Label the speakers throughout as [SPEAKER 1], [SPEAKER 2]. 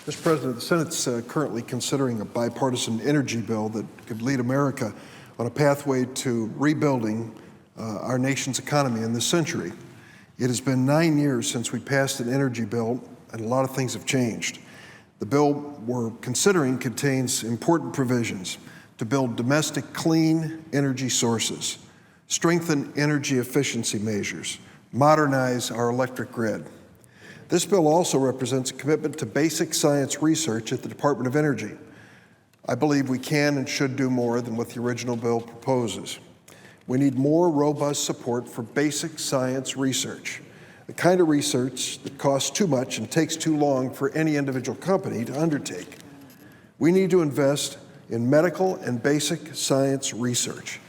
[SPEAKER 1] Mr. President, the Senate's currently considering a bipartisan energy bill that could lead America on a pathway to rebuilding our nation's economy in this century. It has been 9 years since we passed an energy bill, and a lot of things have changed. The bill we're considering contains important provisions to build domestic clean energy sources, strengthen energy efficiency measures, modernize our electric grid. This bill also represents a commitment to basic science research at the Department of Energy. I believe we can and should do more than what the original bill proposes. We need more robust support for basic science research, the kind of research that costs too much and takes too long for any individual company to undertake. We need to invest in medical and basic science research.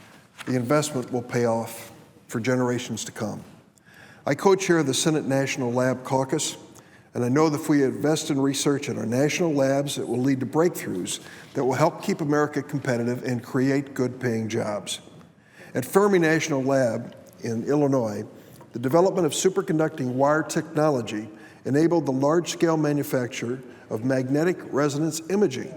[SPEAKER 1] The investment will pay off for generations to come. I co-chair the Senate National Lab Caucus, and I know that if we invest in research in our national labs, it will lead to breakthroughs that will help keep America competitive and create good-paying jobs. At Fermi National Lab in Illinois, the development of superconducting wire technology enabled the large-scale manufacture of magnetic resonance imaging,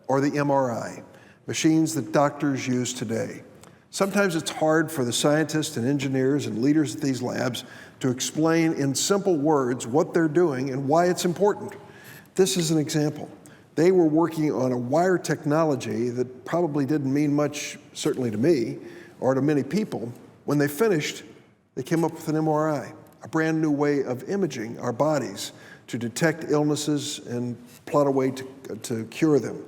[SPEAKER 1] or the MRI, machines that doctors use today. Sometimes it's hard for the scientists and engineers and leaders at these labs to explain in simple words what they're doing and why it's important. This is an example. They were working on a wire technology that probably didn't mean much, certainly to me, or to many people. When they finished, they came up with an MRI, a brand new way of imaging our bodies to detect illnesses and plot a way to cure them.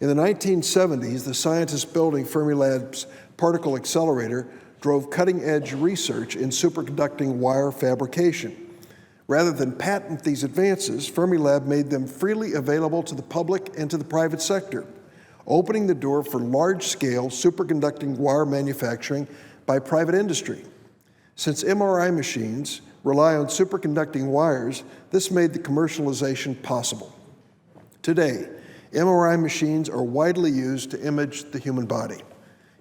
[SPEAKER 1] In the 1970s, the scientists building Fermilab's particle accelerator drove cutting-edge research in superconducting wire fabrication. Rather than patent these advances, Fermilab made them freely available to the public and to the private sector, opening the door for large-scale superconducting wire manufacturing by private industry. Since MRI machines rely on superconducting wires, this made the commercialization possible. Today, MRI machines are widely used to image the human body.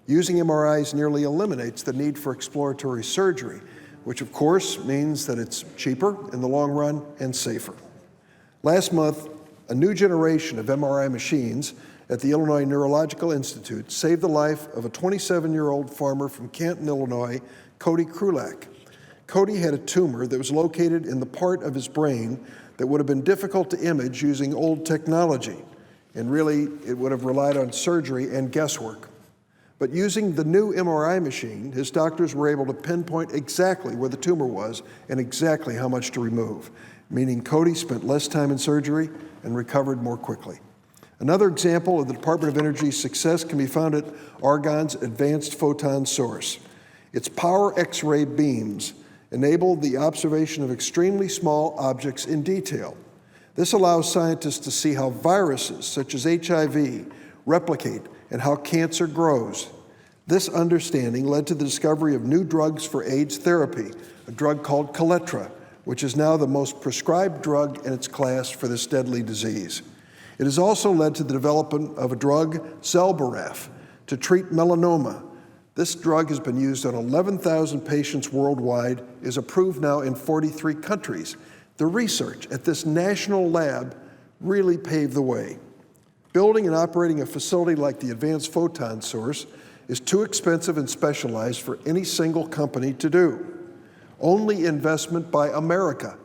[SPEAKER 1] Using MRIs nearly eliminates the need for exploratory surgery, which of course means that it's cheaper in the long run and safer. Last month, a new generation of MRI machines at the Illinois Neurological Institute saved the life of a 27-year-old farmer from Canton, Illinois, Cody Krulak. Cody had a tumor that was located in the part of his brain that would have been difficult to image using old technology, and really it would have relied on surgery and guesswork. But using the new MRI machine, his doctors were able to pinpoint exactly where the tumor was and exactly how much to remove, meaning Cody spent less time in surgery and recovered more quickly. Another example of the Department of Energy's success can be found at Argonne's Advanced Photon Source. Its power X-ray beams enable the observation of extremely small objects in detail. This allows scientists to see how viruses, such as HIV, replicate and how cancer grows. This understanding led to the discovery of new drugs for AIDS therapy, a drug called Kaletra, which is now the most prescribed drug in its class for this deadly disease. It has also led to the development of a drug, Zelboraf, to treat melanoma. This drug has been used on 11,000 patients worldwide, is approved now in 43 countries. The research at this national lab really paved the way. Building and operating a facility like the Advanced Photon Source is too expensive and specialized for any single company to do. Only investment by America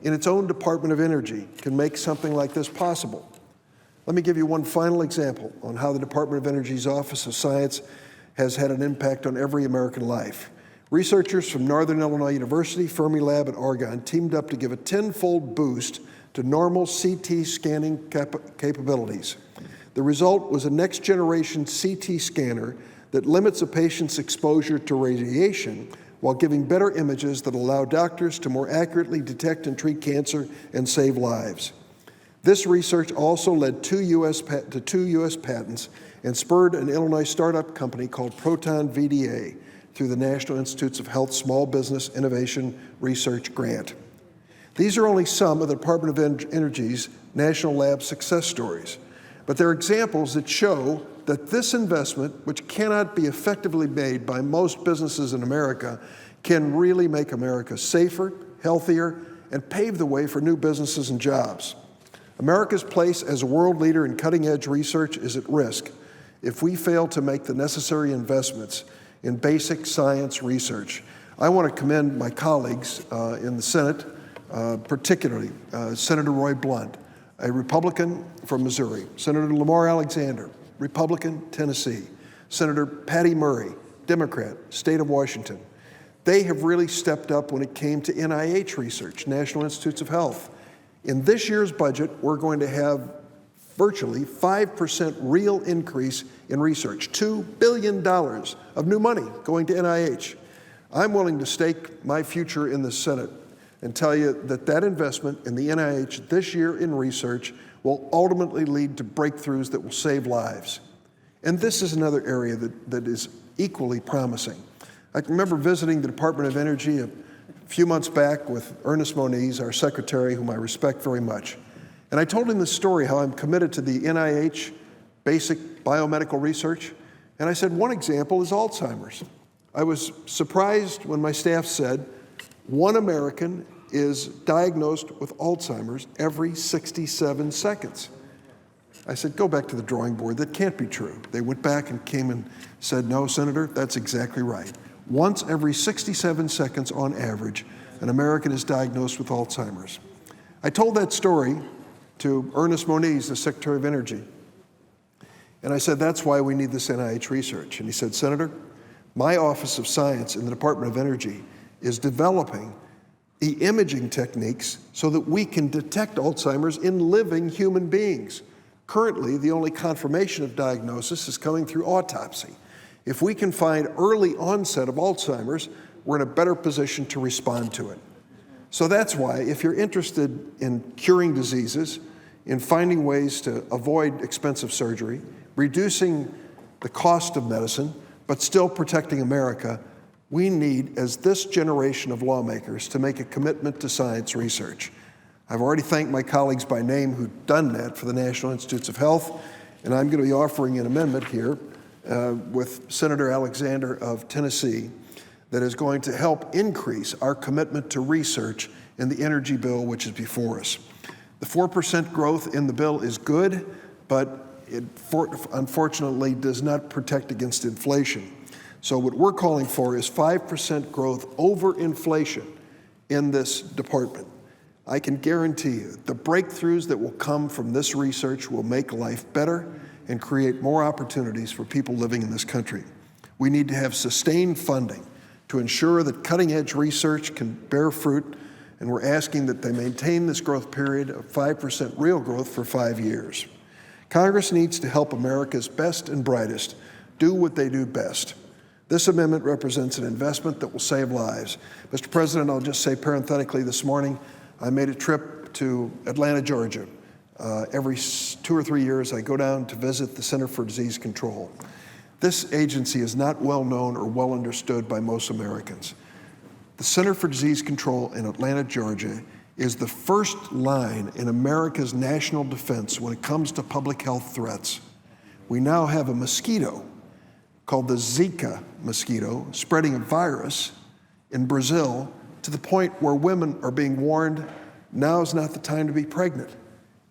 [SPEAKER 1] in its own Department of Energy can make something like this possible. Let me give you one final example on how the Department of Energy's Office of Science has had an impact on every American life. Researchers from Northern Illinois University, Fermilab, and Argonne teamed up to give a 10-fold boost to normal CT scanning capabilities. The result was a next-generation CT scanner that limits a patient's exposure to radiation while giving better images that allow doctors to more accurately detect and treat cancer and save lives. This research also led to two U.S. patents and spurred an Illinois startup company called Proton VDA through the National Institutes of Health Small Business Innovation Research Grant. These are only some of the Department of Energy's National Lab success stories, but they're examples that show that this investment, which cannot be effectively made by most businesses in America, can really make America safer, healthier, and pave the way for new businesses and jobs. America's place as a world leader in cutting-edge research is at risk if we fail to make the necessary investments in basic science research. I want to commend my colleagues in the Senate, particularly Senator Roy Blunt, a Republican from Missouri, Senator Lamar Alexander, Republican, Tennessee, Senator Patty Murray, Democrat, state of Washington. They have really stepped up when it came to NIH research, National Institutes of Health. In this year's budget, we're going to have virtually 5% real increase in research, $2 billion of new money going to NIH. I'm willing to stake my future in the Senate and tell you that that investment in the NIH this year in research will ultimately lead to breakthroughs that will save lives. And this is another area that is equally promising. I can remember visiting the Department of Energy a few months back with Ernest Moniz, our secretary, whom I respect very much. And I told him the story, how I'm committed to the NIH basic biomedical research. And I said, one example is Alzheimer's. I was surprised when my staff said, one American is diagnosed with Alzheimer's every 67 seconds. I said, go back to the drawing board. That can't be true. They went back and came and said, no, Senator, that's exactly right. Once every 67 seconds on average, an American is diagnosed with Alzheimer's. I told that story to Ernest Moniz, the Secretary of Energy. And I said, that's why we need this NIH research. And he said, Senator, my Office of Science in the Department of Energy is developing the imaging techniques so that we can detect Alzheimer's in living human beings. Currently, the only confirmation of diagnosis is coming through autopsy. If we can find early onset of Alzheimer's, we're in a better position to respond to it. So that's why, if you're interested in curing diseases, in finding ways to avoid expensive surgery, reducing the cost of medicine, but still protecting America, we need, as this generation of lawmakers, to make a commitment to science research. I've already thanked my colleagues by name who've done that for the National Institutes of Health, and I'm going to be offering an amendment here with Senator Alexander of Tennessee that is going to help increase our commitment to research in the energy bill which is before us. The 4% growth in the bill is good, but it unfortunately does not protect against inflation. So what we're calling for is 5% growth over inflation in this department. I can guarantee you the breakthroughs that will come from this research will make life better and create more opportunities for people living in this country. We need to have sustained funding to ensure that cutting-edge research can bear fruit, and we're asking that they maintain this growth period of 5% real growth for 5 years. Congress needs to help America's best and brightest do what they do best. This amendment represents an investment that will save lives. Mr. President, I'll just say parenthetically this morning, I made a trip to Atlanta, Georgia. Every 2 or 3 years, I go down to visit the Center for Disease Control. This agency is not well known or well understood by most Americans. The Center for Disease Control in Atlanta, Georgia, is the first line in America's national defense when it comes to public health threats. We now have a mosquito called the Zika mosquito spreading a virus in Brazil to the point where women are being warned, now is not the time to be pregnant.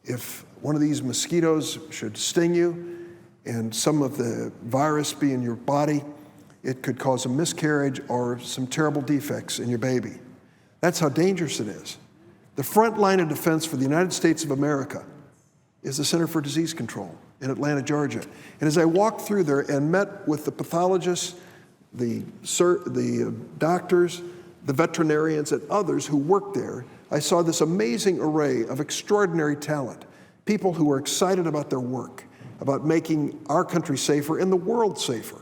[SPEAKER 1] If one of these mosquitoes should sting you and some of the virus be in your body, it could cause a miscarriage or some terrible defects in your baby. That's how dangerous it is. The front line of defense for the United States of America is the Center for Disease Control in Atlanta, Georgia. And as I walked through there and met with the pathologists, the doctors, the veterinarians, and others who work there, I saw this amazing array of extraordinary talent, people who are excited about their work, about making our country safer and the world safer.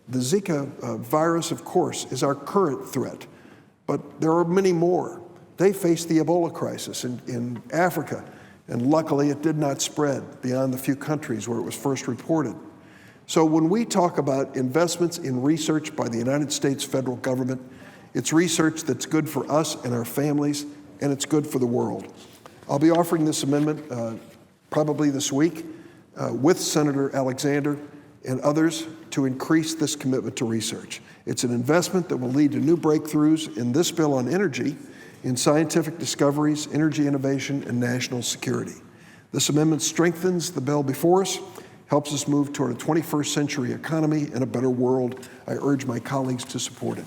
[SPEAKER 1] The Zika virus, of course, is our current threat, but there are many more. They faced the Ebola crisis in Africa, and luckily it did not spread beyond the few countries where it was first reported. So when we talk about investments in research by the United States federal government, it's research that's good for us and our families, and it's good for the world. I'll be offering this amendment probably this week with Senator Alexander and others to increase this commitment to research. It's an investment that will lead to new breakthroughs in this bill on energy, in scientific discoveries, energy innovation, and national security. This amendment strengthens the bill before us, helps us move toward a 21st century economy and a better world. I urge my colleagues to support it.